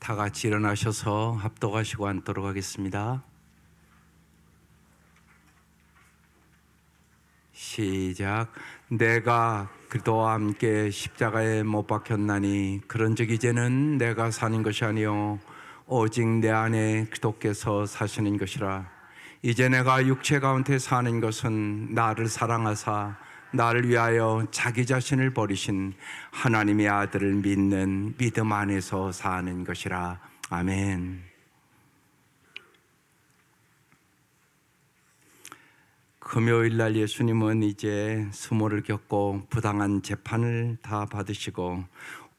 다 같이 일어나셔서 합독하시고 앉도록 하겠습니다. 시작. 내가 그리스도와 함께 십자가에 못 박혔나니 그런즉 이제는 내가 사는 것이 아니요 오직 내 안에 그리스도께서 사시는 것이라. 이제 내가 육체 가운데 사는 것은 나를 사랑하사 나를 위하여 자기 자신을 버리신 하나님의 아들을 믿는 믿음 안에서 사는 것이라. 아멘. 금요일 날 예수님은 이제 수모를 겪고 부당한 재판을 다 받으시고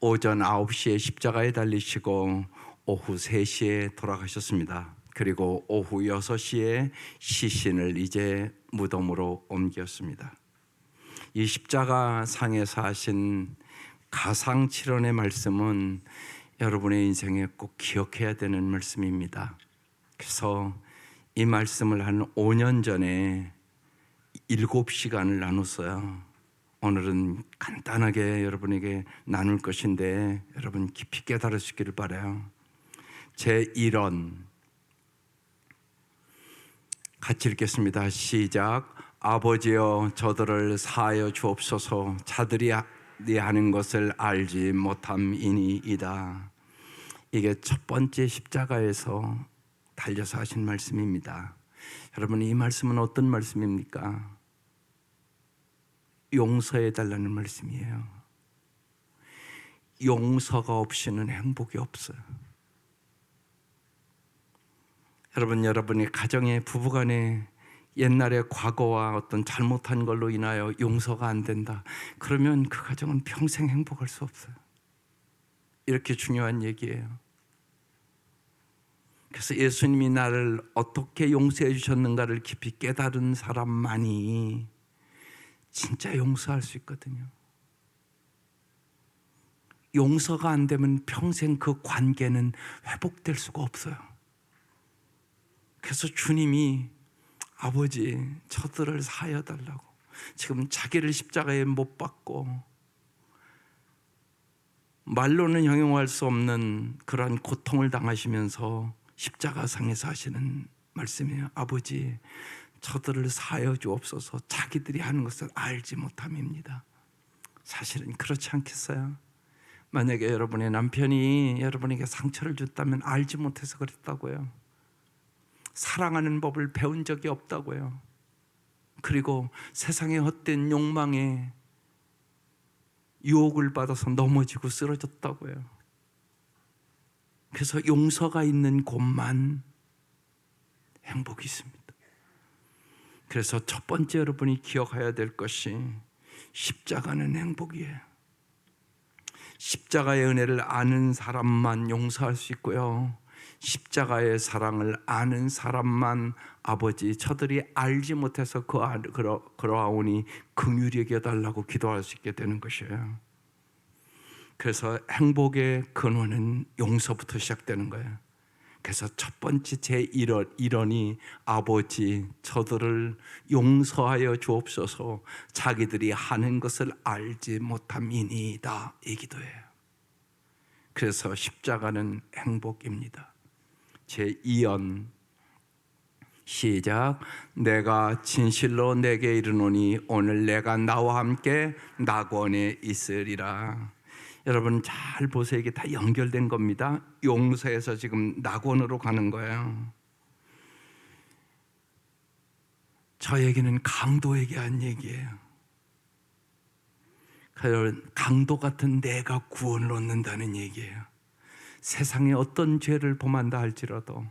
오전 9시에 십자가에 달리시고 오후 3시에 돌아가셨습니다. 그리고 오후 6시에 시신을 이제 무덤으로 옮겼습니다. 이 십자가 상에서 하신 가상칠언의 말씀은 여러분의 인생에 꼭 기억해야 되는 말씀입니다. 그래서 이 말씀을 한 5년 전에 7시간을 나눴어요. 오늘은 간단하게 여러분에게 나눌 것인데 여러분 깊이 깨달으시기를 바라요. 제1원 같이 읽겠습니다. 시작. 아버지여 저들을 사하여 주옵소서. 자들이 하는 것을 알지 못함이니이다. 이게 첫 번째 십자가에서 달려서 하신 말씀입니다. 여러분, 이 말씀은 어떤 말씀입니까? 용서해 달라는 말씀이에요. 용서가 없이는 행복이 없어요. 여러분의 가정에 부부간에 옛날의 과거와 어떤 잘못한 걸로 인하여 용서가 안 된다. 그러면 그 가정은 평생 행복할 수 없어요. 이렇게 중요한 얘기예요. 그래서 예수님이 나를 어떻게 용서해 주셨는가를 깊이 깨달은 사람만이 진짜 용서할 수 있거든요. 용서가 안 되면 평생 그 관계는 회복될 수가 없어요. 그래서 주님이 아버지 저들을 사하여 달라고, 지금 자기를 십자가에 못 박고 말로는 형용할 수 없는 그러한 고통을 당하시면서 십자가상에서 하시는 말씀이에요. 아버지 저들을 사하여 주옵소서. 자기들이 하는 것을 알지 못함입니다. 사실은 그렇지 않겠어요? 만약에 여러분의 남편이 여러분에게 상처를 줬다면 알지 못해서 그랬다고요. 사랑하는 법을 배운 적이 없다고요. 그리고 세상의 헛된 욕망에 유혹을 받아서 넘어지고 쓰러졌다고요. 그래서 용서가 있는 곳만 행복이 있습니다. 그래서 첫 번째 여러분이 기억해야 될 것이 십자가는 행복이에요. 십자가의 은혜를 아는 사람만 용서할 수 있고요. 십자가의 사랑을 아는 사람만 아버지 저들이 알지 못해서 그러하오니 긍휼히 여겨달라고 기도할 수 있게 되는 것이에요. 그래서 행복의 근원은 용서부터 시작되는 거예요. 그래서 첫 번째 제1원이 아버지 저들을 용서하여 주옵소서. 자기들이 하는 것을 알지 못함이니이다, 이 기도예요. 그래서 십자가는 행복입니다. 제2연 시작. 내가 진실로 내게 이르노니 오늘 내가 나와 함께 낙원에 있으리라. 여러분 잘 보세요. 이게 다 연결된 겁니다. 용서해서 지금 낙원으로 가는 거예요. 저에게는 강도에게 한 얘기예요. 강도 같은 내가 구원을 얻는다는 얘기예요. 세상에 어떤 죄를 범한다 할지라도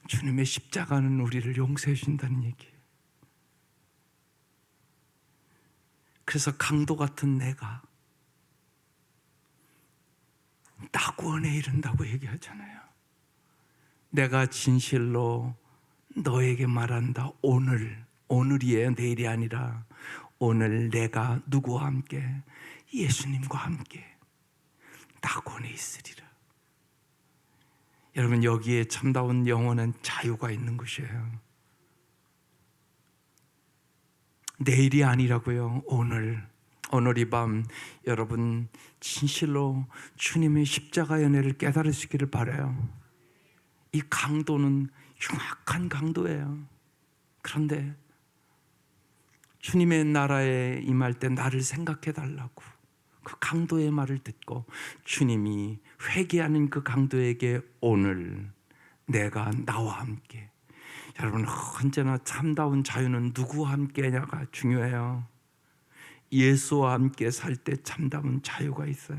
주님의 십자가는 우리를 용서해 준다는 얘기예요. 그래서 강도 같은 내가 낙원에 이른다고 얘기하잖아요. 내가 진실로 너에게 말한다. 오늘이에요. 내일이 아니라 오늘 내가 누구와 함께? 예수님과 함께 낙원에 있으리라. 여러분 여기에 참다운 영원한 자유가 있는 것이에요. 내일이 아니라고요. 오늘 오늘 이 밤 여러분 진실로 주님의 십자가의 은혜를 깨달을 수 있기를 바라요. 이 강도는 흉악한 강도예요. 그런데 주님의 나라에 임할 때 나를 생각해 달라고 그 강도의 말을 듣고 주님이 회개하는 그 강도에게 오늘 내가 나와 함께, 여러분 언제나 참다운 자유는 누구와 함께냐가 중요해요. 예수와 함께 살 때 참다운 자유가 있어요.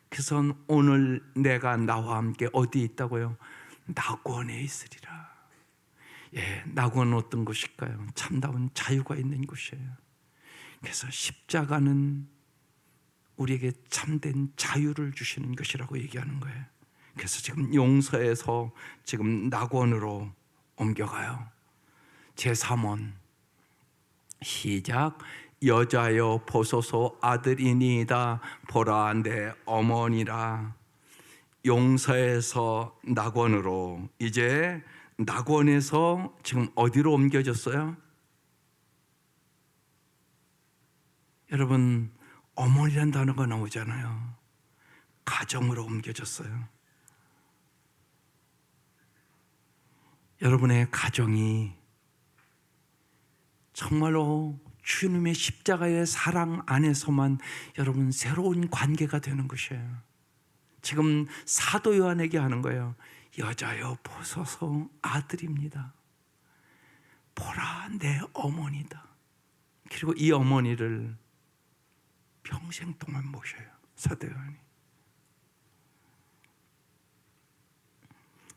그래서 오늘 내가 나와 함께 어디에 있다고요? 낙원에 있으리라. 예, 낙원은 어떤 곳일까요? 참다운 자유가 있는 곳이에요. 그래서 십자가는 우리에게 참된 자유를 주시는 것이라고 얘기하는 거예요. 그래서 지금 용서에서 지금 낙원으로 옮겨가요. 제3원 시작. 여자여 보소서 아들이니이다. 보라 내 어머니라. 용서에서 낙원으로, 이제 낙원에서 지금 어디로 옮겨졌어요? 여러분 어머니란 단어가 나오잖아요. 가정으로 옮겨졌어요. 여러분의 가정이 정말로 주님의 십자가의 사랑 안에서만 여러분 새로운 관계가 되는 것이에요. 지금 사도 요한에게 하는 거예요. 여자여 보소서 아들입니다. 보라 내 어머니다. 그리고 이 어머니를 평생 동안 모셔요. 사도 요한이.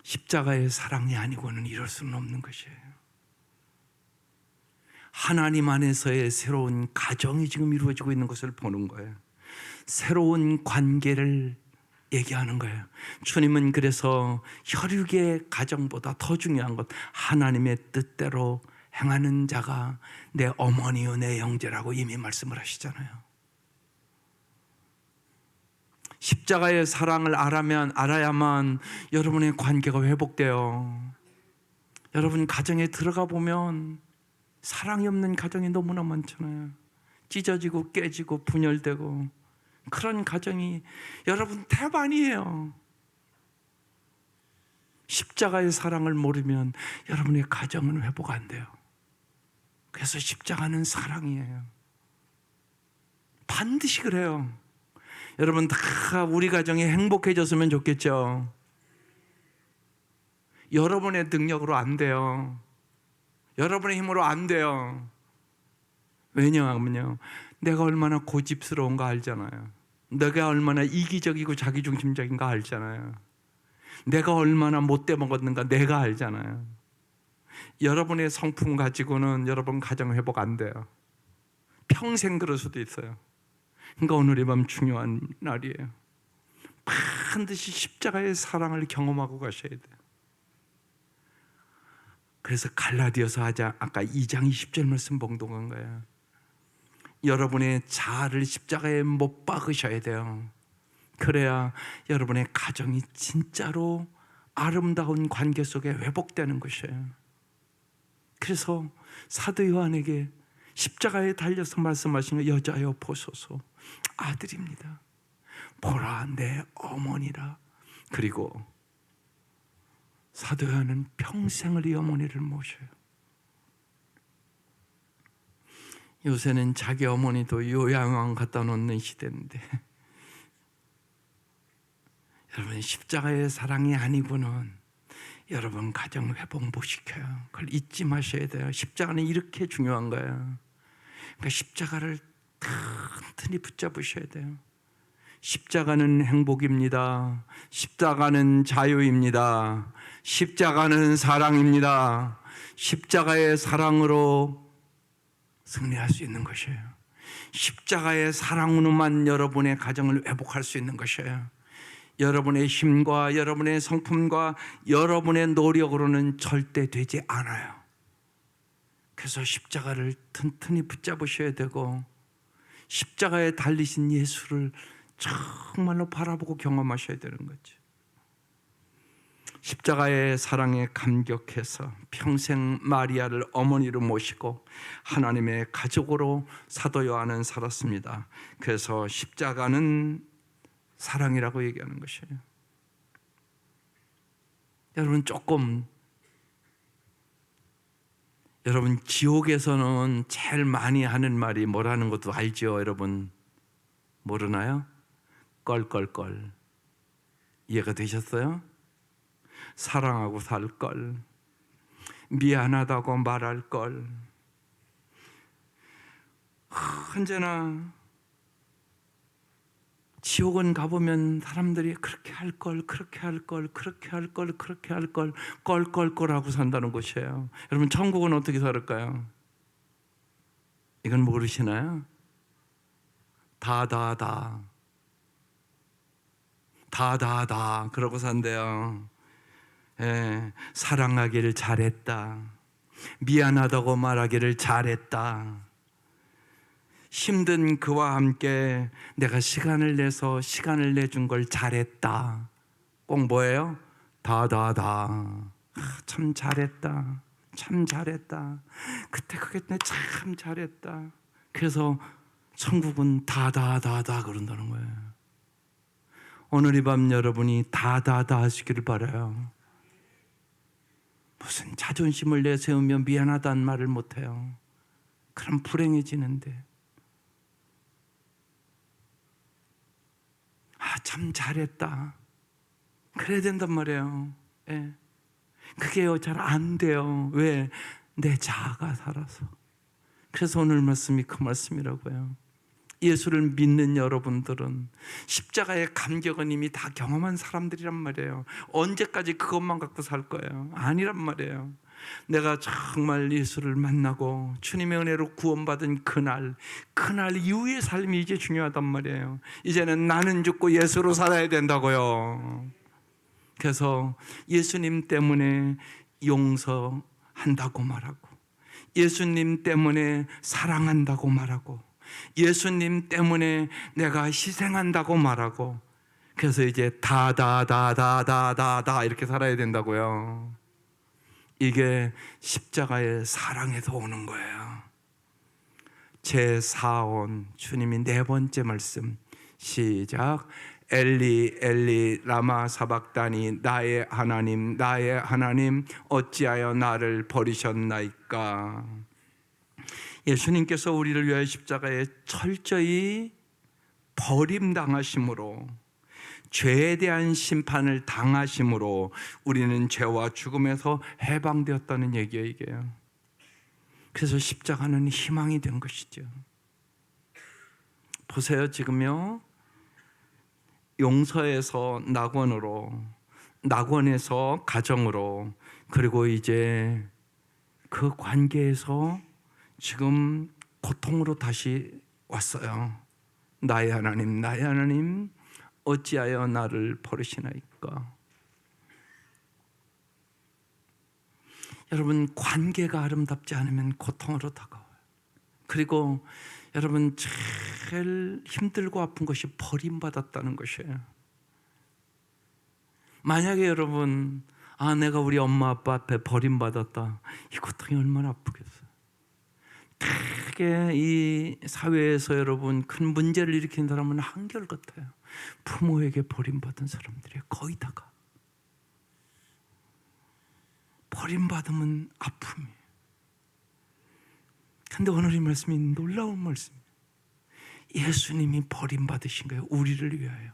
십자가의 사랑이 아니고는 이럴 수는 없는 것이에요. 하나님 안에서의 새로운 가정이 지금 이루어지고 있는 것을 보는 거예요. 새로운 관계를 얘기하는 거예요. 주님은 그래서 혈육의 가정보다 더 중요한 것, 하나님의 뜻대로 행하는 자가 내 어머니요 내 형제라고 이미 말씀을 하시잖아요. 십자가의 사랑을 알아야만 여러분의 관계가 회복돼요. 여러분 가정에 들어가 보면 사랑이 없는 가정이 너무나 많잖아요. 찢어지고 깨지고 분열되고 그런 가정이 여러분 대반이에요. 십자가의 사랑을 모르면 여러분의 가정은 회복 안 돼요. 그래서 십자가는 사랑이에요. 반드시 그래요. 여러분 다 우리 가정이 행복해졌으면 좋겠죠. 여러분의 능력으로 안 돼요. 여러분의 힘으로 안 돼요. 왜냐하면요, 내가 얼마나 고집스러운가 알잖아요. 내가 얼마나 이기적이고 자기중심적인가 알잖아요. 내가 얼마나 못돼 먹었는가 내가 알잖아요. 여러분의 성품 가지고는 여러분 가정 회복 안 돼요. 평생 그럴 수도 있어요. 그러니까 오늘 이 밤 중요한 날이에요. 반드시 십자가의 사랑을 경험하고 가셔야 돼요. 그래서 갈라디아서 아까 2장 20절 말씀 봉독한 거예요. 여러분의 자아를 십자가에 못 박으셔야 돼요. 그래야 여러분의 가정이 진짜로 아름다운 관계 속에 회복되는 것이에요. 그래서 사도 요한에게 십자가에 달려서 말씀하신 거, 여자여 보소서 아들입니다. 보라 내 어머니라. 그리고 사도 요한은 평생을 이 어머니를 모셔요. 요새는 자기 어머니도 요양원 갖다 놓는 시대인데 여러분 십자가의 사랑이 아니고는 여러분 가정 회복 못 시켜요. 그걸 잊지 마셔야 돼요. 십자가는 이렇게 중요한 거예요. 그러니까 십자가를 튼튼히 붙잡으셔야 돼요. 십자가는 행복입니다. 십자가는 자유입니다. 십자가는 사랑입니다. 십자가의 사랑으로 승리할 수 있는 것이에요. 십자가의 사랑으로만 여러분의 가정을 회복할 수 있는 것이에요. 여러분의 힘과 여러분의 성품과 여러분의 노력으로는 절대 되지 않아요. 그래서 십자가를 튼튼히 붙잡으셔야 되고 십자가에 달리신 예수를 정말로 바라보고 경험하셔야 되는 거죠. 십자가의 사랑에 감격해서 평생 마리아를 어머니로 모시고 하나님의 가족으로 사도 요한은 살았습니다. 그래서 십자가는 사랑이라고 얘기하는 것이에요. 여러분 지옥에서는 제일 많이 하는 말이 뭐라는 것도 알죠? 여러분 모르나요? 껄껄껄. 이해가 되셨어요? 사랑하고 살 걸, 미안하다고 말할 걸. 언제나 지옥은 가보면 사람들이 그렇게 할 걸, 그렇게 할 걸, 그렇게 할 걸, 그렇게 할 걸, 껄껄껄하고 산다는 것이에요. 여러분 천국은 어떻게 살을까요? 이건 모르시나요? 다다다 그러고 산대요. 예, 사랑하기를 잘했다, 미안하다고 말하기를 잘했다, 힘든 그와 함께 내가 시간을 내준 걸 잘했다. 꼭 뭐예요? 참 잘했다, 참 잘했다, 그때 그게 참 잘했다. 그래서 천국은 다다다다 그런다는 거예요. 오늘 이 밤 여러분이 다다다 하시기를 바라요. 무슨 자존심을 내세우며 미안하다는 말을 못해요. 그럼 불행해지는데. 참 잘했다, 그래야 된단 말이에요. 예. 그게요 잘 안 돼요. 왜? 내 자아가 살아서. 그래서 오늘 말씀이 그 말씀이라고요. 예수를 믿는 여러분들은 십자가의 감격은 이미 다 경험한 사람들이란 말이에요. 언제까지 그것만 갖고 살 거예요? 아니란 말이에요. 내가 정말 예수를 만나고 주님의 은혜로 구원받은 그날 이후의 삶이 이제 중요하단 말이에요. 이제는 나는 죽고 예수로 살아야 된다고요. 그래서 예수님 때문에 용서한다고 말하고, 예수님 때문에 사랑한다고 말하고, 예수님 때문에 내가 희생한다고 말하고, 그래서 이제 다다다다다다다 이렇게 살아야 된다고요. 이게 십자가의 사랑에서 오는 거예요. 제4온 주님이 네 번째 말씀 시작. 엘리 엘리 라마 사박다니, 나의 하나님 나의 하나님 어찌하여 나를 버리셨나이까. 예수님께서 우리를 위하여 십자가에 철저히 버림당하심으로, 죄에 대한 심판을 당하심으로 우리는 죄와 죽음에서 해방되었다는 얘기예요, 이게요. 그래서 십자가는 희망이 된 것이죠. 보세요, 지금요, 용서에서 낙원으로, 낙원에서 가정으로, 그리고 이제 그 관계에서 지금 고통으로 다시 왔어요. 나의 하나님 나의 하나님 어찌하여 나를 버리시나이까. 여러분 관계가 아름답지 않으면 고통으로 다가와요. 그리고 여러분 제일 힘들고 아픈 것이 버림받았다는 것이에요. 만약에 여러분 내가 우리 엄마 아빠 앞에 버림받았다, 이 고통이 얼마나 아프겠어요. 되게 이 사회에서 여러분 큰 문제를 일으킨 사람은 한결같아요. 부모에게 버림받은 사람들이 거의 다가. 버림받으면 아픔이에요. 근데 오늘 이 말씀이 놀라운 말씀이에요. 예수님이 버림받으신 거예요, 우리를 위하여.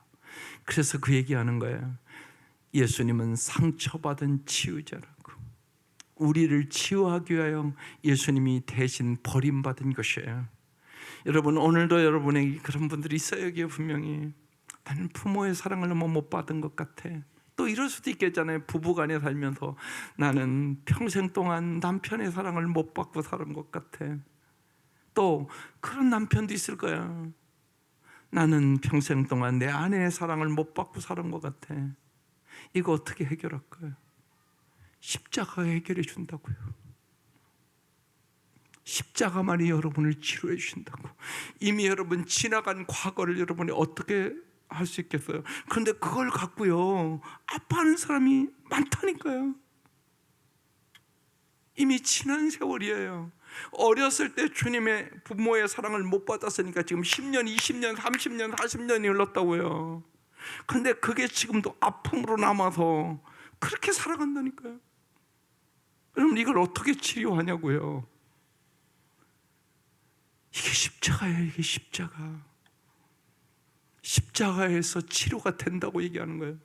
그래서 그 얘기하는 거예요. 예수님은 상처받은 치유자라고. 우리를 치유하기 위하여 예수님이 대신 버림받은 것이에요. 여러분 오늘도 여러분에게 그런 분들이 있어요. 여기에 분명히 나는 부모의 사랑을 너무 못 받은 것 같아. 또 이럴 수도 있겠잖아요. 부부간에 살면서 나는 평생 동안 남편의 사랑을 못 받고 살은 것 같아. 또 그런 남편도 있을 거야. 나는 평생 동안 내 아내의 사랑을 못 받고 살은 것 같아. 이거 어떻게 해결할까요? 십자가가 해결해 준다고요. 십자가만이 여러분을 치료해 준다고. 이미 여러분 지나간 과거를 여러분이 어떻게 할 수 있겠어요? 그런데 그걸 갖고요 아파하는 사람이 많다니까요. 이미 지난 세월이에요. 어렸을 때 주님의 부모의 사랑을 못 받았으니까 지금 10년, 20년, 30년, 40년이 흘렀다고요. 그런데 그게 지금도 아픔으로 남아서 그렇게 살아간다니까요. 여러분, 이걸 어떻게 치료하냐고요. 이게 십자가예요. 이게 십자가. 십자가에서 치료가 된다고 얘기하는 거예요.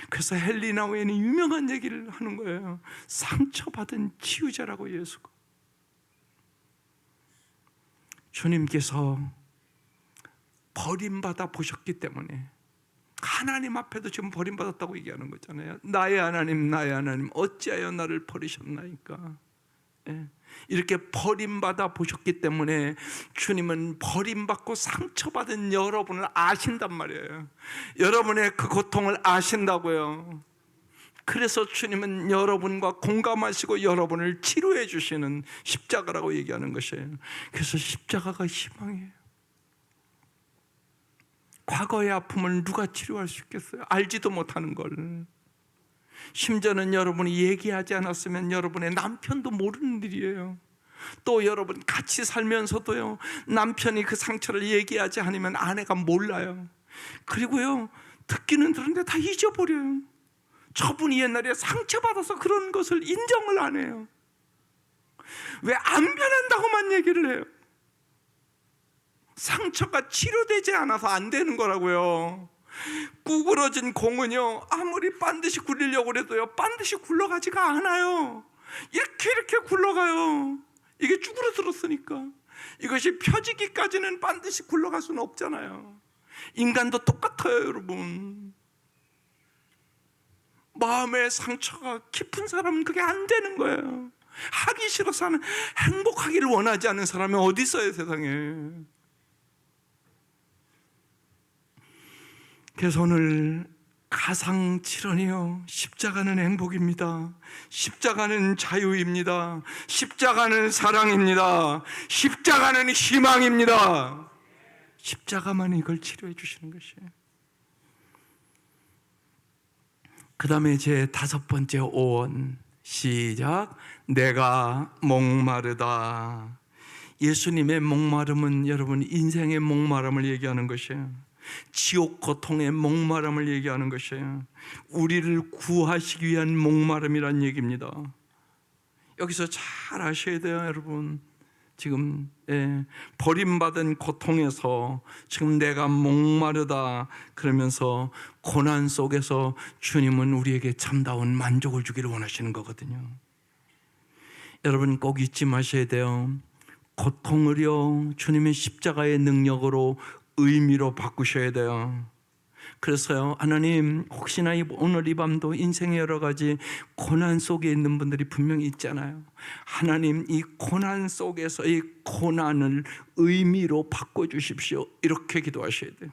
그래서 헬리나 웨인이 유명한 얘기를 하는 거예요. 상처받은 치유자라고. 예수가, 주님께서 버림받아 보셨기 때문에, 하나님 앞에도 지금 버림받았다고 얘기하는 거잖아요. 나의 하나님, 나의 하나님, 어찌하여 나를 버리셨나이까. 이렇게 버림받아 보셨기 때문에 주님은 버림받고 상처받은 여러분을 아신단 말이에요. 여러분의 그 고통을 아신다고요. 그래서 주님은 여러분과 공감하시고 여러분을 치료해 주시는 십자가라고 얘기하는 것이에요. 그래서 십자가가 희망이에요. 과거의 아픔을 누가 치료할 수 있겠어요? 알지도 못하는 걸. 심지어는 여러분이 얘기하지 않았으면 여러분의 남편도 모르는 일이에요. 또 여러분 같이 살면서도요, 남편이 그 상처를 얘기하지 않으면 아내가 몰라요. 그리고요, 듣기는 들었는데 다 잊어버려요. 저분이 옛날에 상처받아서 그런 것을 인정을 안 해요. 왜 안 변한다고만 얘기를 해요? 상처가 치료되지 않아서 안 되는 거라고요. 구부러진 공은요, 아무리 반드시 굴리려고 해도요, 반드시 굴러가지가 않아요. 이렇게 굴러가요. 이게 쭈그러들었으니까. 이것이 펴지기까지는 반드시 굴러갈 수는 없잖아요. 인간도 똑같아요, 여러분. 마음의 상처가 깊은 사람은 그게 안 되는 거예요. 하기 싫어서 하는, 행복하기를 원하지 않는 사람이 어디 있어요, 세상에. 그래서 오늘 가상칠언이요, 십자가는 행복입니다. 십자가는 자유입니다. 십자가는 사랑입니다. 십자가는 희망입니다. 십자가만 이걸 치료해 주시는 것이에요. 그 다음에 제 5번째 오언, 시작. 내가 목마르다. 예수님의 목마름은 여러분 인생의 목마름을 얘기하는 것이에요. 지옥 고통의 목마름을 얘기하는 것이에요. 우리를 구하시기 위한 목마름이란 얘기입니다. 여기서 잘 아셔야 돼요, 여러분. 지금 버림받은 고통에서 지금 내가 목마르다 그러면서 고난 속에서 주님은 우리에게 참다운 만족을 주기를 원하시는 거거든요. 여러분 꼭 잊지 마셔야 돼요. 고통을요, 주님의 십자가의 능력으로 의미로 바꾸셔야 돼요. 그래서요, 하나님, 혹시나 오늘 이 밤도 인생의 여러 가지 고난 속에 있는 분들이 분명히 있잖아요. 하나님, 이 고난 속에서 이 고난을 의미로 바꿔주십시오. 이렇게 기도하셔야 돼요.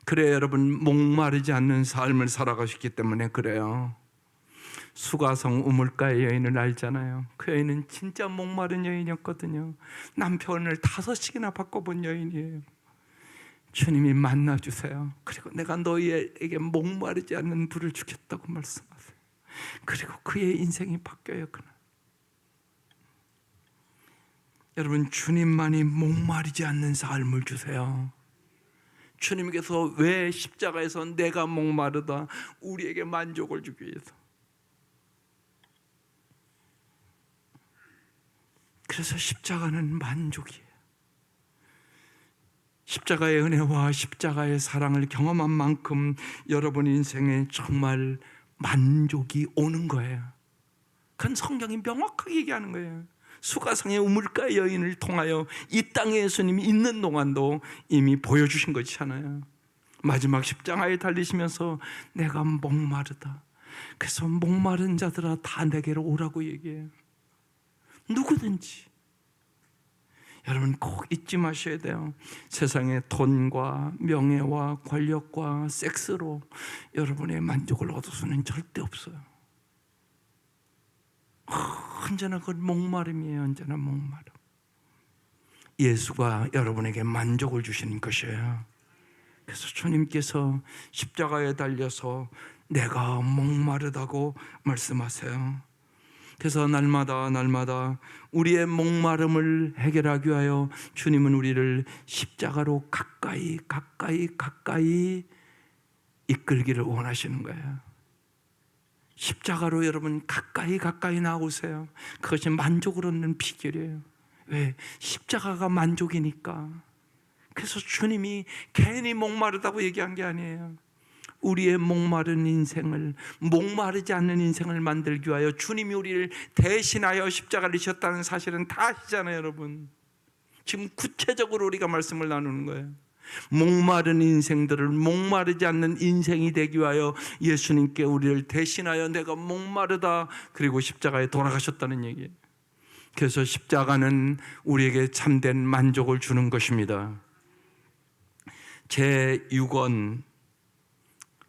그래야 여러분 목마르지 않는 삶을 살아가셨기 때문에 그래요. 수가성 우물가의 여인을 알잖아요. 그 여인은 진짜 목마른 여인이었거든요. 남편을 5씩이나 바꿔본 여인이에요. 주님이 만나주세요. 그리고 내가 너희에게 목마르지 않는 불을 주겠다고 말씀하세요. 그리고 그의 인생이 바뀌어요. 그날. 여러분, 주님만이 목마르지 않는 삶을 주세요. 주님께서 왜 십자가에서 내가 목마르다 우리에게 만족을 주기 위해서. 그래서 십자가는 만족이에요. 십자가의 은혜와 십자가의 사랑을 경험한 만큼 여러분 인생에 정말 만족이 오는 거예요. 그건 성경이 명확하게 얘기하는 거예요. 수가성의 우물가 여인을 통하여 이 땅에 예수님이 있는 동안도 이미 보여주신 것이잖아요. 마지막 십자가에 달리시면서 내가 목마르다. 그래서 목마른 자들아 다 내게로 오라고 얘기해요. 누구든지. 여러분 꼭 잊지 마셔야 돼요. 세상의 돈과 명예와 권력과 섹스로 여러분의 만족을 얻을 수는 절대 없어요. 언제나 그 목마름이에요. 언제나 목마름. 예수가 여러분에게 만족을 주시는 것이에요. 그래서 주님께서 십자가에 달려서 내가 목마르다고 말씀하세요. 그래서 날마다 우리의 목마름을 해결하기 위하여 주님은 우리를 십자가로 가까이 이끌기를 원하시는 거예요. 십자가로 여러분 가까이 나오세요. 그것이 만족을 얻는 비결이에요. 왜? 십자가가 만족이니까. 그래서 주님이 괜히 목마르다고 얘기한 게 아니에요. 우리의 목마른 인생을, 목마르지 않는 인생을 만들기 위하여 주님이 우리를 대신하여 십자가를 지셨다는 사실은 다 아시잖아요, 여러분. 지금 구체적으로 우리가 말씀을 나누는 거예요. 목마른 인생들을 목마르지 않는 인생이 되기 위하여 예수님께 우리를 대신하여 내가 목마르다, 그리고 십자가에 돌아가셨다는 얘기예요. 그래서 십자가는 우리에게 참된 만족을 주는 것입니다. 제6권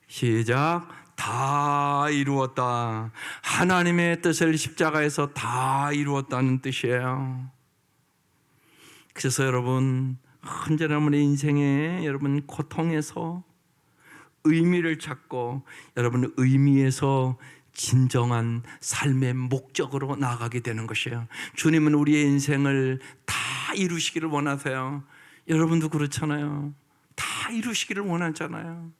시작. 다 이루었다. 하나님의 뜻을 십자가에서 다 이루었다는 뜻이에요. 그래서 여러분, 언제나 우리 인생에 여러분 고통에서 의미를 찾고 여러분 의미에서 진정한 삶의 목적으로 나아가게 되는 것이에요. 주님은 우리의 인생을 다 이루시기를 원하세요. 여러분도 그렇잖아요. 다 이루시기를 원하잖아요.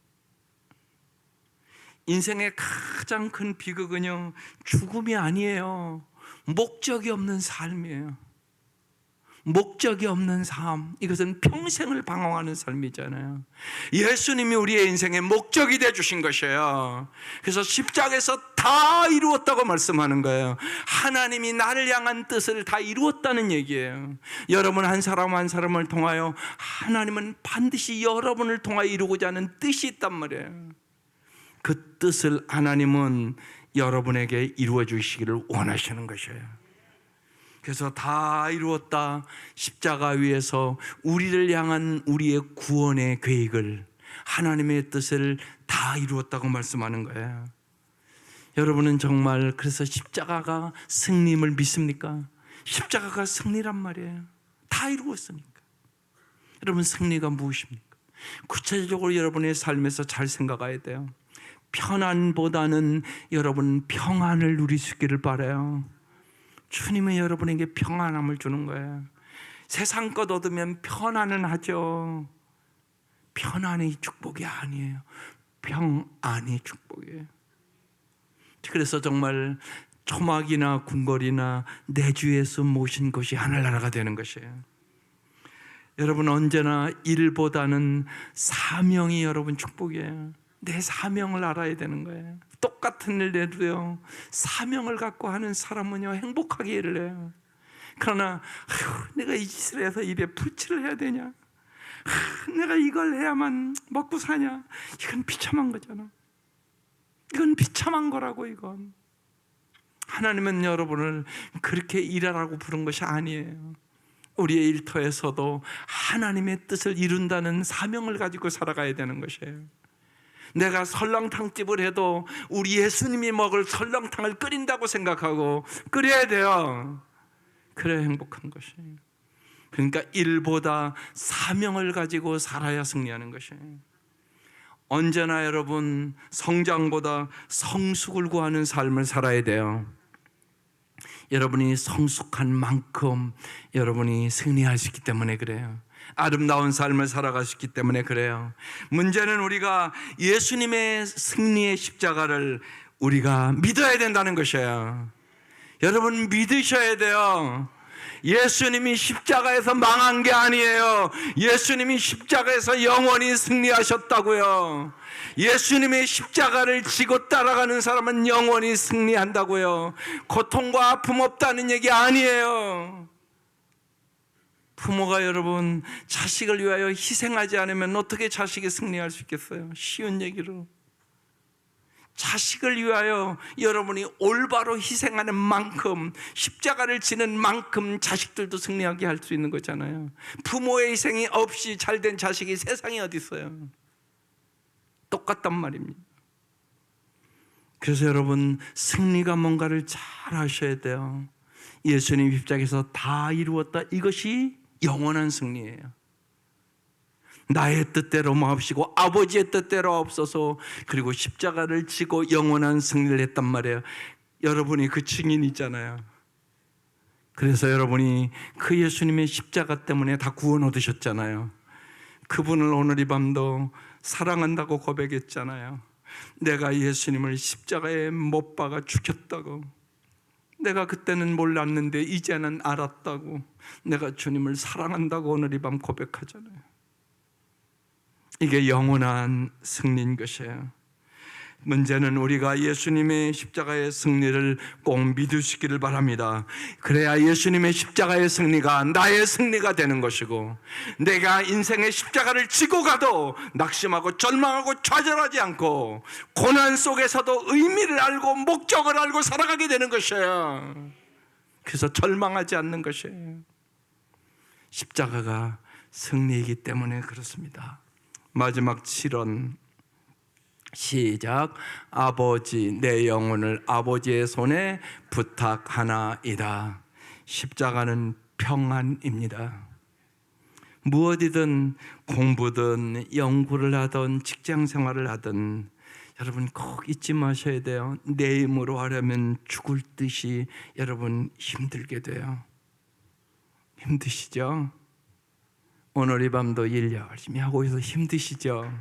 인생의 가장 큰 비극은요, 죽음이 아니에요. 목적이 없는 삶이에요. 목적이 없는 삶, 이것은 평생을 방황하는 삶이잖아요. 예수님이 우리의 인생의 목적이 되어 주신 것이에요. 그래서 십자가에서 다 이루었다고 말씀하는 거예요. 하나님이 나를 향한 뜻을 다 이루었다는 얘기예요. 여러분 한 사람 한 사람을 통하여 하나님은 반드시 여러분을 통하여 이루고자 하는 뜻이 있단 말이에요. 그 뜻을 하나님은 여러분에게 이루어 주시기를 원하시는 것이에요. 그래서 다 이루었다. 십자가 위에서 우리를 향한 우리의 구원의 계획을, 하나님의 뜻을 다 이루었다고 말씀하는 거예요. 여러분은 정말 그래서 십자가가 승리임을 믿습니까? 십자가가 승리란 말이에요. 다 이루었으니까. 여러분, 승리가 무엇입니까? 구체적으로 여러분의 삶에서 잘 생각해야 돼요. 편안보다는 여러분 평안을 누릴 수 있기를 바라요. 주님은 여러분에게 평안함을 주는 거예요. 세상 것 얻으면 편안은 하죠. 편안이 축복이 아니에요. 평안이 축복이에요. 그래서 정말 초막이나 궁궐이나 내주에서 모신 것이 하늘나라가 되는 것이에요. 여러분, 언제나 일보다는 사명이 여러분 축복이에요. 내 사명을 알아야 되는 거예요. 똑같은 일 내도요, 사명을 갖고 하는 사람은요 행복하게 일을 해요. 그러나 내가 이 짓을 해서 입에 풀칠을 해야 되냐, 내가 이걸 해야만 먹고 사냐, 이건 비참한 거잖아. 이건 비참한 거라고. 이건 하나님은 여러분을 그렇게 일하라고 부른 것이 아니에요. 우리의 일터에서도 하나님의 뜻을 이룬다는 사명을 가지고 살아가야 되는 것이에요. 내가 설렁탕집을 해도 우리 예수님이 먹을 설렁탕을 끓인다고 생각하고 끓여야 돼요. 그래야 행복한 것이에요. 그러니까 일보다 사명을 가지고 살아야 승리하는 것이에요. 언제나 여러분 성장보다 성숙을 구하는 삶을 살아야 돼요. 여러분이 성숙한 만큼 여러분이 승리할 수 있기 때문에 그래요. 아름다운 삶을 살아갈 수 있기 때문에 그래요. 문제는 우리가 예수님의 승리의 십자가를 우리가 믿어야 된다는 것이에요. 여러분 믿으셔야 돼요. 예수님이 십자가에서 망한 게 아니에요. 예수님이 십자가에서 영원히 승리하셨다고요. 예수님의 십자가를 지고 따라가는 사람은 영원히 승리한다고요. 고통과 아픔 없다는 얘기 아니에요. 부모가 여러분 자식을 위하여 희생하지 않으면 어떻게 자식이 승리할 수 있겠어요? 쉬운 얘기로, 자식을 위하여 여러분이 올바로 희생하는 만큼, 십자가를 지는 만큼 자식들도 승리하게 할 수 있는 거잖아요. 부모의 희생이 없이 잘된 자식이 세상에 어디 있어요? 똑같단 말입니다. 그래서 여러분 승리가 뭔가를 잘 아셔야 돼요. 예수님 십자가에서 다 이루었다, 이것이 영원한 승리예요. 나의 뜻대로 마옵시고 아버지의 뜻대로 없어서, 그리고 십자가를 지고 영원한 승리를 했단 말이에요. 여러분이 그 증인이잖아요. 그래서 여러분이 그 예수님의 십자가 때문에 다 구원 얻으셨잖아요. 그분을 오늘 이 밤도 사랑한다고 고백했잖아요. 내가 예수님을 십자가에 못 박아 죽였다고, 내가 그때는 몰랐는데 이제는 알았다고, 내가 주님을 사랑한다고 오늘 이 밤 고백하잖아요. 이게 영원한 승리인 것이에요. 문제는 우리가 예수님의 십자가의 승리를 꼭 믿으시기를 바랍니다. 그래야 예수님의 십자가의 승리가 나의 승리가 되는 것이고, 내가 인생의 십자가를 지고 가도 낙심하고 절망하고 좌절하지 않고 고난 속에서도 의미를 알고 목적을 알고 살아가게 되는 것이에요. 그래서 절망하지 않는 것이에요. 십자가가 승리이기 때문에 그렇습니다. 마지막 7원 시작. 아버지, 내 영혼을 아버지의 손에 부탁하나이다. 십자가는 평안입니다. 무엇이든, 공부든 연구를 하든 직장 생활을 하든, 여러분 꼭 잊지 마셔야 돼요. 내 힘으로 하려면 죽을 듯이 여러분 힘들게 돼요. 힘드시죠? 오늘 이 밤도 일 열심히 하고 있어서 힘드시죠?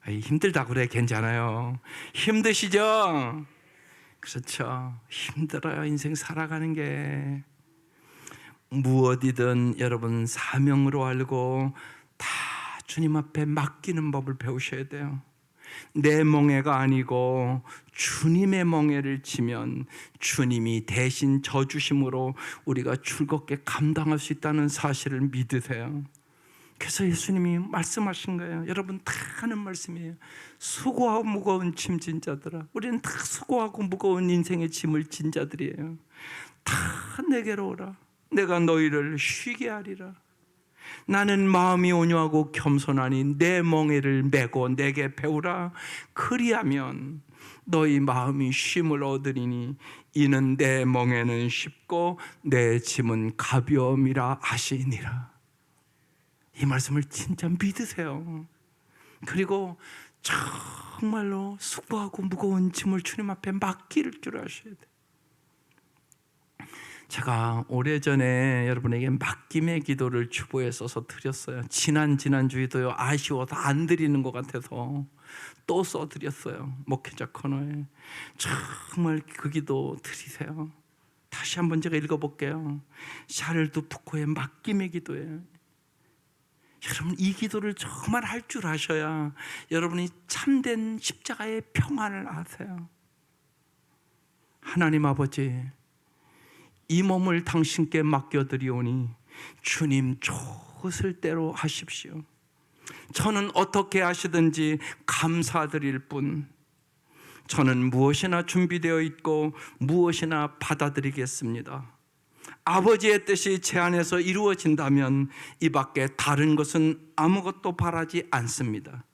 힘들다고 그래. 괜찮아요. 힘드시죠? 그렇죠. 힘들어요. 인생 살아가는 게. 무엇이든 여러분 사명으로 알고 다 주님 앞에 맡기는 법을 배우셔야 돼요. 내 멍에가 아니고 주님의 멍에를 치면 주님이 대신 져주심으로 우리가 즐겁게 감당할 수 있다는 사실을 믿으세요. 그래서 예수님이 말씀하신 거예요. 여러분 다 하는 말씀이에요. 수고하고 무거운 짐 진 자들아. 우리는 다 수고하고 무거운 인생의 짐을 진 자들이에요. 다 내게로 오라. 내가 너희를 쉬게 하리라. 나는 마음이 온유하고 겸손하니 내 멍에를 메고 내게 배우라. 그리하면 너희 마음이 쉼을 얻으리니 이는 내 멍에는 쉽고 내 짐은 가벼움이라 하시니라. 이 말씀을 진짜 믿으세요. 그리고 정말로 수고하고 무거운 짐을 주님 앞에 맡길 줄 아셔야 돼요. 제가 오래전에 여러분에게 맡김의 기도를 주보에 써서 드렸어요. 지난주에도요, 아쉬워서 안 드리는 것 같아서 또 써드렸어요. 목회자 코너에. 정말 그 기도 드리세요. 다시 한번 제가 읽어볼게요. 샤를드 푸코의 맡김의 기도예요. 여러분 이 기도를 정말 할 줄 아셔야 여러분이 참된 십자가의 평안을 아세요. 하나님 아버지, 이 몸을 당신께 맡겨드리오니 주님 좋으실 대로 하십시오. 저는 어떻게 하시든지 감사드릴 뿐, 저는 무엇이나 준비되어 있고 무엇이나 받아들이겠습니다. 아버지의 뜻이 제 안에서 이루어진다면 이 밖에 다른 것은 아무것도 바라지 않습니다.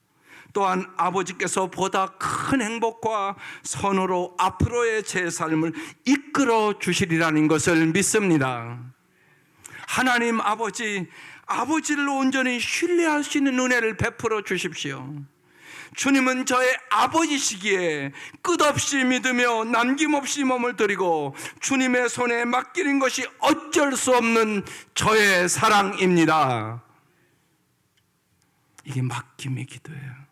또한 아버지께서 보다 큰 행복과 선으로 앞으로의 제 삶을 이끌어 주시리라는 것을 믿습니다. 하나님 아버지를 온전히 신뢰할 수 있는 은혜를 베풀어 주십시오. 주님은 저의 아버지시기에 끝없이 믿으며 남김없이 몸을 드리고 주님의 손에 맡기는 것이 어쩔 수 없는 저의 사랑입니다. 이게 맡김의 기도예요.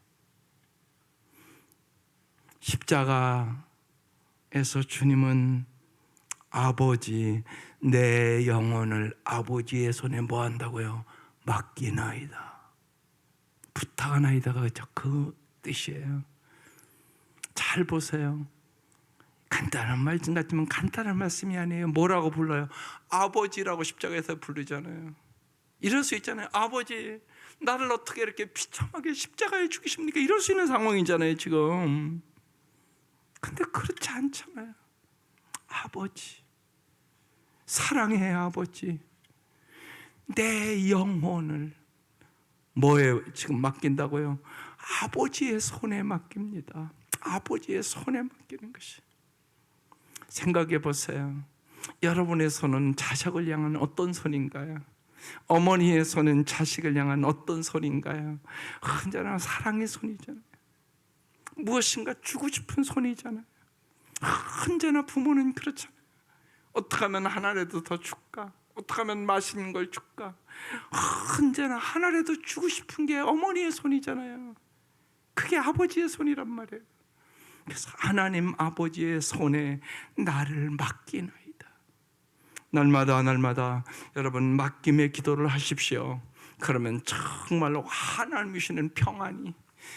십자가에서 주님은 아버지, 내 영혼을 아버지의 손에 뭐 한다고요? 맡기나이다. 부탁하나이다가 그 뜻이에요. 잘 보세요. 간단한 말씀 같지만 간단한 말씀이 아니에요. 뭐라고 불러요? 아버지라고 십자가에서 부르잖아요. 이럴 수 있잖아요. 아버지, 나를 어떻게 이렇게 비참하게 십자가에 죽이십니까? 이럴 수 있는 상황이잖아요 지금. 근데 그렇지 않잖아요. 아버지, 사랑해 아버지, 내 영혼을 뭐에 지금 맡긴다고요? 아버지의 손에 맡깁니다. 아버지의 손에 맡기는 것이. 생각해 보세요. 여러분의 손은 자식을 향한 어떤 손인가요? 어머니의 손은 자식을 향한 어떤 손인가요? 언제나 사랑의 손이잖아요. 무엇인가 주고 싶은 손이잖아요. 언제나 부모는 그렇잖아요. 어떻게 하면 하나라도 더 줄까? 어떻게 하면 맛있는 걸 줄까? 언제나 하나라도 주고 싶은 게 어머니의 손이잖아요. 그게 아버지의 손이란 말이에요. 그래서 하나님 아버지의 손에 나를 맡기나이다. 날마다 여러분 맡김의 기도를 하십시오. 그러면 정말로 하나님 주시는 평안이,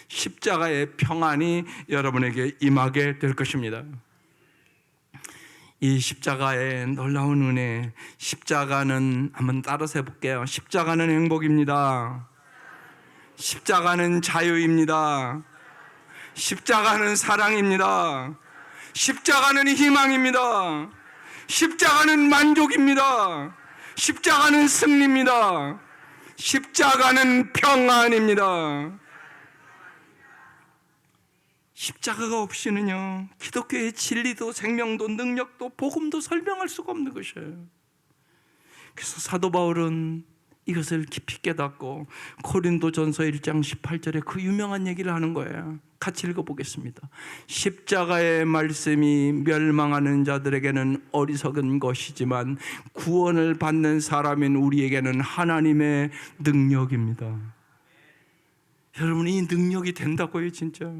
십자가의 평안이 여러분에게 임하게 될 것입니다. 이 십자가의 놀라운 은혜, 십자가는 한번 따라서 해볼게요. 십자가는 행복입니다. 십자가는 자유입니다. 십자가는 사랑입니다. 십자가는 희망입니다. 십자가는 만족입니다. 십자가는 승리입니다. 십자가는 평안입니다. 십자가가 없이는요, 기독교의 진리도 생명도 능력도 복음도 설명할 수가 없는 것이에요. 그래서 사도 바울은 이것을 깊이 깨닫고 고린도전서 1장 18절에 그 유명한 얘기를 하는 거예요. 같이 읽어보겠습니다. 십자가의 말씀이 멸망하는 자들에게는 어리석은 것이지만 구원을 받는 사람인 우리에게는 하나님의 능력입니다. 여러분, 이 능력이 된다고요, 진짜.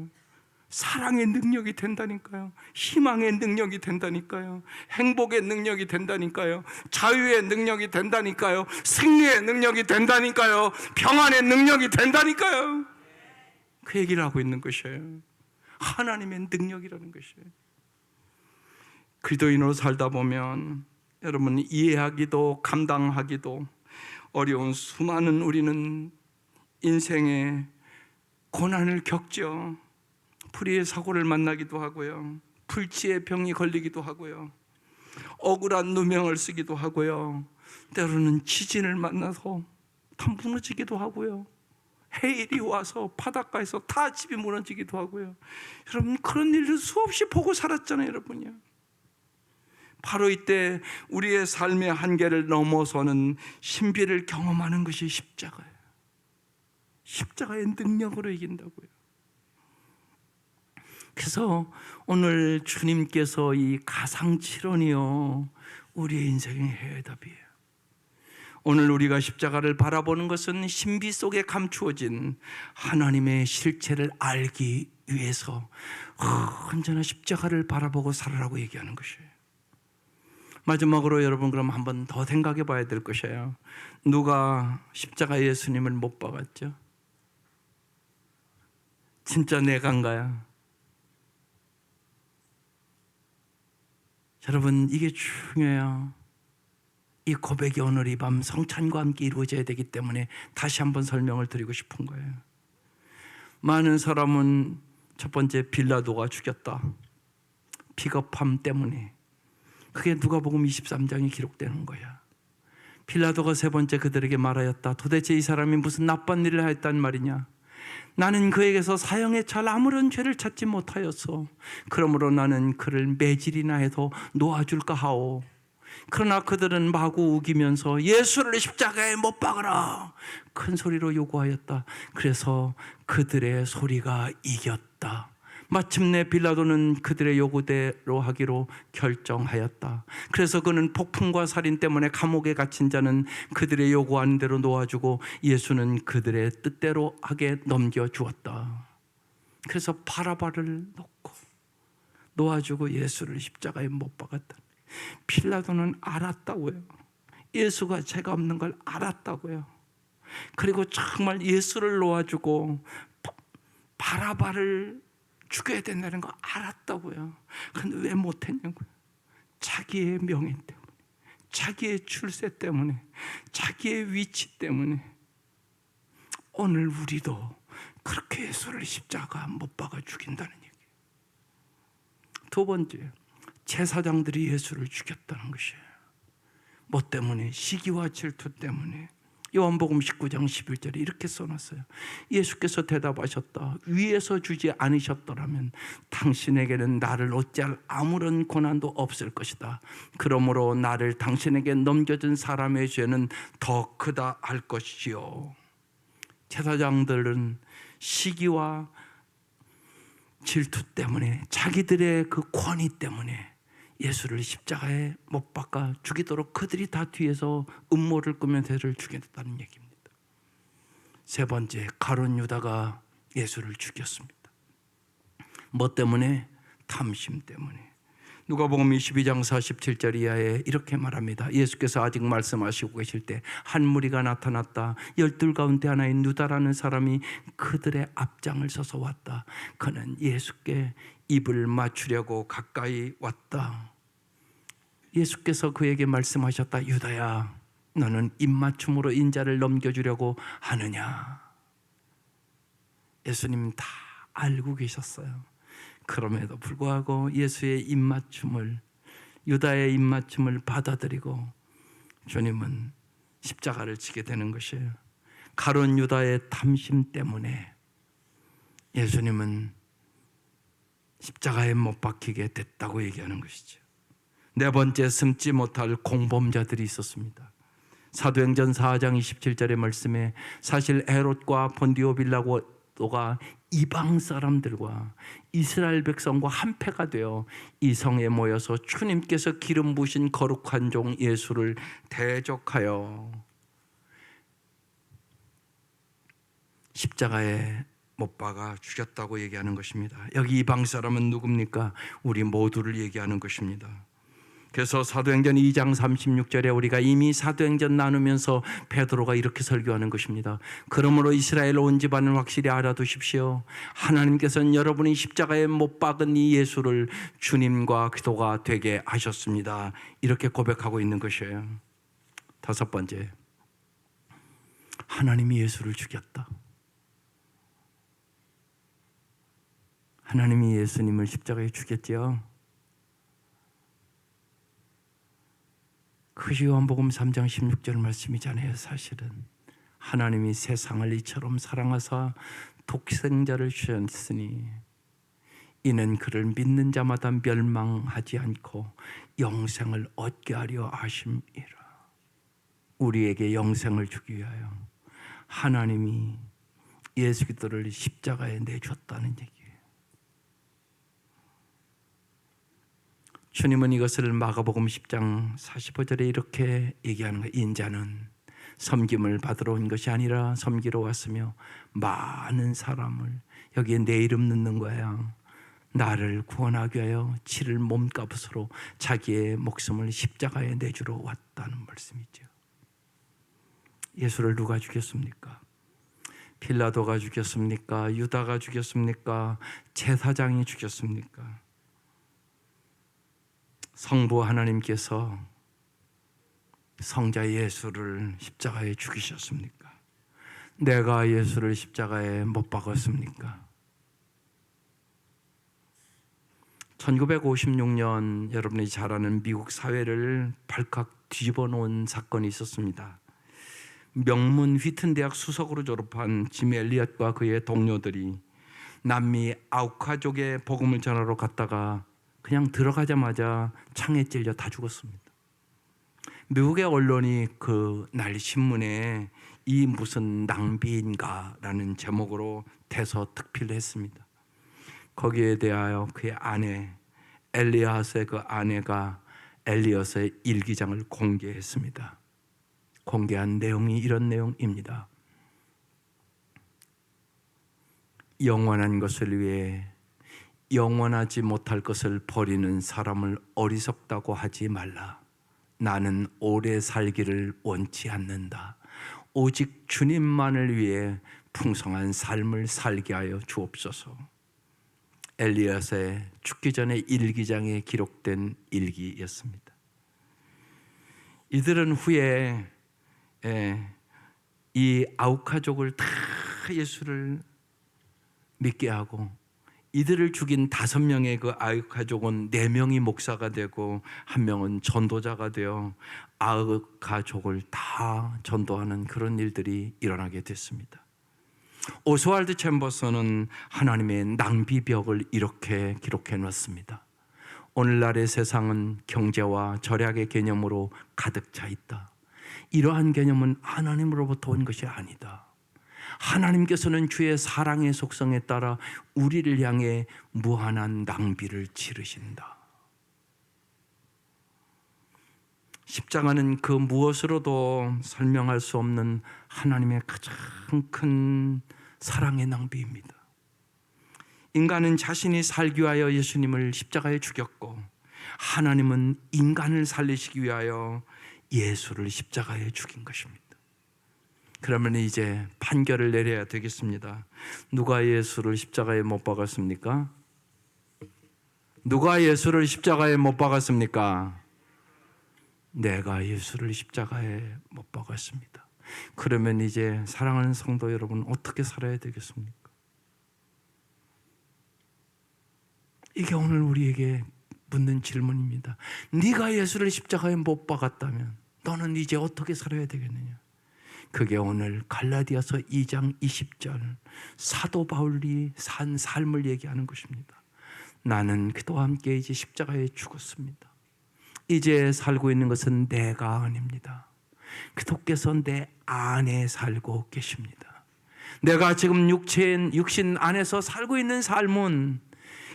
사랑의 능력이 된다니까요. 희망의 능력이 된다니까요. 행복의 능력이 된다니까요. 자유의 능력이 된다니까요. 승리의 능력이 된다니까요. 평안의 능력이 된다니까요. 그 얘기를 하고 있는 것이에요. 하나님의 능력이라는 것이에요. 그리스도인으로 살다 보면 여러분, 이해하기도 감당하기도 어려운 수많은 우리는 인생의 고난을 겪죠. 불의의 사고를 만나기도 하고요, 불치의 병이 걸리기도 하고요, 억울한 누명을 쓰기도 하고요, 때로는 지진을 만나서 다 무너지기도 하고요, 해일이 와서 바닷가에서 다 집이 무너지기도 하고요. 여러분, 그런 일을 수없이 보고 살았잖아요, 여러분이요. 바로 이때 우리의 삶의 한계를 넘어서는 신비를 경험하는 것이 십자가예요. 십자가의 능력으로 이긴다고요. 그래서 오늘 주님께서 이 가상칠언이요, 우리의 인생의 해답이에요. 오늘 우리가 십자가를 바라보는 것은 신비 속에 감추어진 하나님의 실체를 알기 위해서 언제나 십자가를 바라보고 살아라고 얘기하는 것이에요. 마지막으로 여러분, 그럼 한번 더 생각해 봐야 될 것이에요. 누가 십자가 예수님을 못 박았죠? 진짜 내가인가요? 여러분, 이게 중요해요. 이 고백이 오늘 이 밤 성찬과 함께 이루어져야 되기 때문에 다시 한번 설명을 드리고 싶은 거예요. 많은 사람은 첫 번째 빌라도가 죽였다, 비겁함 때문에. 그게 누가복음 23장에 기록되는 거야. 빌라도가 세 번째 그들에게 말하였다. 도대체 이 사람이 무슨 나쁜 일을 하였단 말이냐? 나는 그에게서 사형에 처할 아무런 죄를 찾지 못하였어. 그러므로 나는 그를 매질이나 해도 놓아줄까 하오. 그러나 그들은 마구 우기면서 예수를 십자가에 못 박으라 큰 소리로 요구하였다. 그래서 그들의 소리가 이겼다. 마침내 빌라도는 그들의 요구대로 하기로 결정하였다. 그래서 그는 폭풍과 살인 때문에 감옥에 갇힌 자는 그들의 요구하는 대로 놓아주고 예수는 그들의 뜻대로 하게 넘겨주었다. 그래서 바라바를 놓고 놓아주고 예수를 십자가에 못 박았다. 빌라도는 알았다고요. 예수가 죄가 없는 걸 알았다고요. 그리고 정말 예수를 놓아주고 바라바를 죽여야 된다는 거 알았다고요. 그런데 왜 못했냐고요. 자기의 명예 때문에, 자기의 출세 때문에, 자기의 위치 때문에. 오늘 우리도 그렇게 예수를 십자가 못 박아 죽인다는 얘기예요. 두 번째, 제사장들이 예수를 죽였다는 것이에요. 뭐 때문에? 시기와 질투 때문에. 요한복음 19장 11절에 이렇게 써놨어요. 예수께서 대답하셨다. 위에서 주지 않으셨더라면 당신에게는 나를 어찌할 아무런 고난도 없을 것이다. 그러므로 나를 당신에게 넘겨준 사람의 죄는 더 크다 할 것이요. 제사장들은 시기와 질투 때문에, 자기들의 그 권위 때문에 예수를 십자가에 못 박아 죽이도록 그들이 다 뒤에서 음모를 꾸며 죄를 죽였다는 얘기입니다. 세 번째, 가룟 유다가 예수를 죽였습니다. 뭐 때문에? 탐심 때문에. 누가복음 22장 47절 이하에 이렇게 말합니다. 예수께서 아직 말씀하시고 계실 때 한 무리가 나타났다. 12 가운데 하나인 유다라는 사람이 그들의 앞장을 서서 왔다. 그는 예수께 입을 맞추려고 가까이 왔다. 예수께서 그에게 말씀하셨다. 유다야, 너는 입맞춤으로 인자를 넘겨주려고 하느냐? 예수님 다 알고 계셨어요. 그럼에도 불구하고 예수의 입맞춤을, 유다의 입맞춤을 받아들이고 주님은 십자가를 지게 되는 것이에요. 가룟 유다의 탐심 때문에 예수님은 십자가에 못 박히게 됐다고 얘기하는 것이죠. 네 번째, 숨지 못할 공범자들이 있었습니다. 사도행전 4장 27절의 말씀에 사실 헤롯과 본디오 빌라도가 이방 사람들과 이스라엘 백성과 한패가 되어 이 성에 모여서 주님께서 기름 부으신 거룩한 종 예수를 대적하여 십자가에 못 박아 죽였다고 얘기하는 것입니다. 여기 이방 사람은 누굽니까? 우리 모두를 얘기하는 것입니다. 그래서 사도행전 2장 36절에 우리가 이미 사도행전 나누면서 베드로가 이렇게 설교하는 것입니다. 그러므로 이스라엘 온 집안을 확실히 알아두십시오. 하나님께서는 여러분이 십자가에 못 박은 이 예수를 주님과 기도가 되게 하셨습니다. 이렇게 고백하고 있는 것이에요. 다섯 번째, 하나님이 예수를 죽였다. 하나님이 예수님을 십자가에 죽였죠. 그 요한복음 3장 16절 말씀이잖아요. 사실은 하나님이 세상을 이처럼 사랑하사 독생자를 주셨으니 이는 그를 믿는 자마다 멸망하지 않고 영생을 얻게 하려 하심이라. 우리에게 영생을 주기 위하여 하나님이 예수 그리스도를 십자가에 내줬다는 얘기예요. 주님은 이것을 마가복음 10장 45절에 이렇게 얘기하는 거예요. 인자는 섬김을 받으러 온 것이 아니라 섬기러 왔으며 많은 사람을, 여기에 내 이름 넣는 거야, 나를 구원하기 위하여 치를 몸값으로 자기의 목숨을 십자가에 내주러 왔다는 말씀이죠. 예수를 누가 죽였습니까? 빌라도가 죽였습니까? 유다가 죽였습니까? 제사장이 죽였습니까? 성부 하나님께서 성자 예수를 십자가에 죽이셨습니까? 내가 예수를 십자가에 못 박았습니까? 1956년 여러분이 잘 아는 미국 사회를 발칵 뒤집어 놓은 사건이 있었습니다. 명문 휘튼 대학 수석으로 졸업한 짐 엘리엇과 그의 동료들이 남미 아우카족에 복음을 전하러 갔다가 그냥 들어가자마자 창에 찔려 다 죽었습니다. 미국의 언론이 그 날 신문에 이 무슨 낭비인가라는 제목으로 대서특필을 했습니다. 거기에 대하여 그의 아내 엘리엇의 그 아내가 엘리엇의 일기장을 공개했습니다. 공개한 내용이 이런 내용입니다. 영원한 것을 위해 영원하지 못할 것을 버리는 사람을 어리석다고 하지 말라. 나는 오래 살기를 원치 않는다. 오직 주님만을 위해 풍성한 삶을 살게 하여 주옵소서. 엘리엇의 죽기 전에 일기장에 기록된 일기였습니다. 이들은 후에 이 아우카족을 다 예수를 믿게 하고 이들을 죽인 5명의 그 아흑 가족은 4명이 목사가 되고 1명은 전도자가 되어 아흑 가족을 다 전도하는 그런 일들이 일어나게 됐습니다. 오스왈드 챔버스는 하나님의 낭비벽을 이렇게 기록해 놓습니다. 오늘날의 세상은 경제와 절약의 개념으로 가득 차 있다. 이러한 개념은 하나님으로부터 온 것이 아니다. 하나님께서는 주의 사랑의 속성에 따라 우리를 향해 무한한 낭비를 치르신다. 십자가는 그 무엇으로도 설명할 수 없는 하나님의 가장 큰 사랑의 낭비입니다. 인간은 자신이 살기 위하여 예수님을 십자가에 죽였고, 하나님은 인간을 살리시기 위하여 예수를 십자가에 죽인 것입니다. 그러면 이제 판결을 내려야 되겠습니다. 누가 예수를 십자가에 못 박았습니까? 누가 예수를 십자가에 못 박았습니까? 내가 예수를 십자가에 못 박았습니다. 그러면 이제 사랑하는 성도 여러분, 어떻게 살아야 되겠습니까? 이게 오늘 우리에게 묻는 질문입니다. 네가 예수를 십자가에 못 박았다면 너는 이제 어떻게 살아야 되겠느냐? 그게 오늘 갈라디아서 2장 20절 사도 바울이 산 삶을 얘기하는 것입니다. 나는 그와 함께 이제 십자가에 죽었습니다. 이제 살고 있는 것은 내가 아닙니다. 그도께서 내 안에 살고 계십니다. 내가 지금 육신 안에서 살고 있는 삶은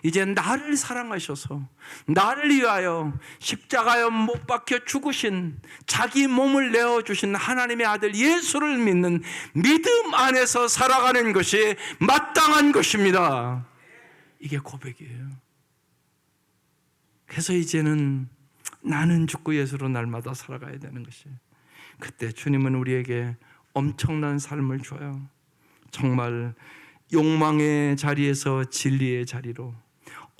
이제 나를 사랑하셔서 나를 위하여 십자가에 못 박혀 죽으신, 자기 몸을 내어주신 하나님의 아들 예수를 믿는 믿음 안에서 살아가는 것이 마땅한 것입니다. 이게 고백이에요. 그래서 이제는 나는 죽고 예수로 날마다 살아가야 되는 것이에요. 그때 주님은 우리에게 엄청난 삶을 줘요. 정말 욕망의 자리에서 진리의 자리로,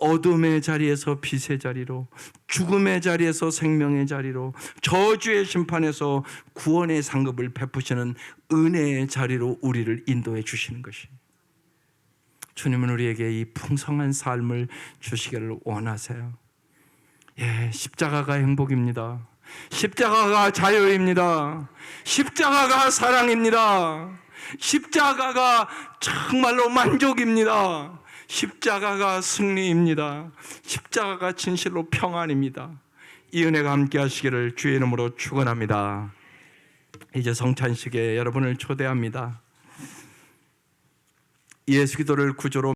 어둠의 자리에서 빛의 자리로, 죽음의 자리에서 생명의 자리로, 저주의 심판에서 구원의 상급을 베푸시는 은혜의 자리로 우리를 인도해 주시는 것이, 주님은 우리에게 이 풍성한 삶을 주시기를 원하세요. 예, 십자가가 행복입니다. 십자가가 자유입니다. 십자가가 사랑입니다. 십자가가 정말로 만족입니다. 십자가가 승리입니다. 십자가가 진실로 평안입니다. 이 은혜가 함께 하시기를 주의 이름으로 축원합니다. 이제 성찬식에 여러분을 초대합니다. 예수 그리스도를 구주로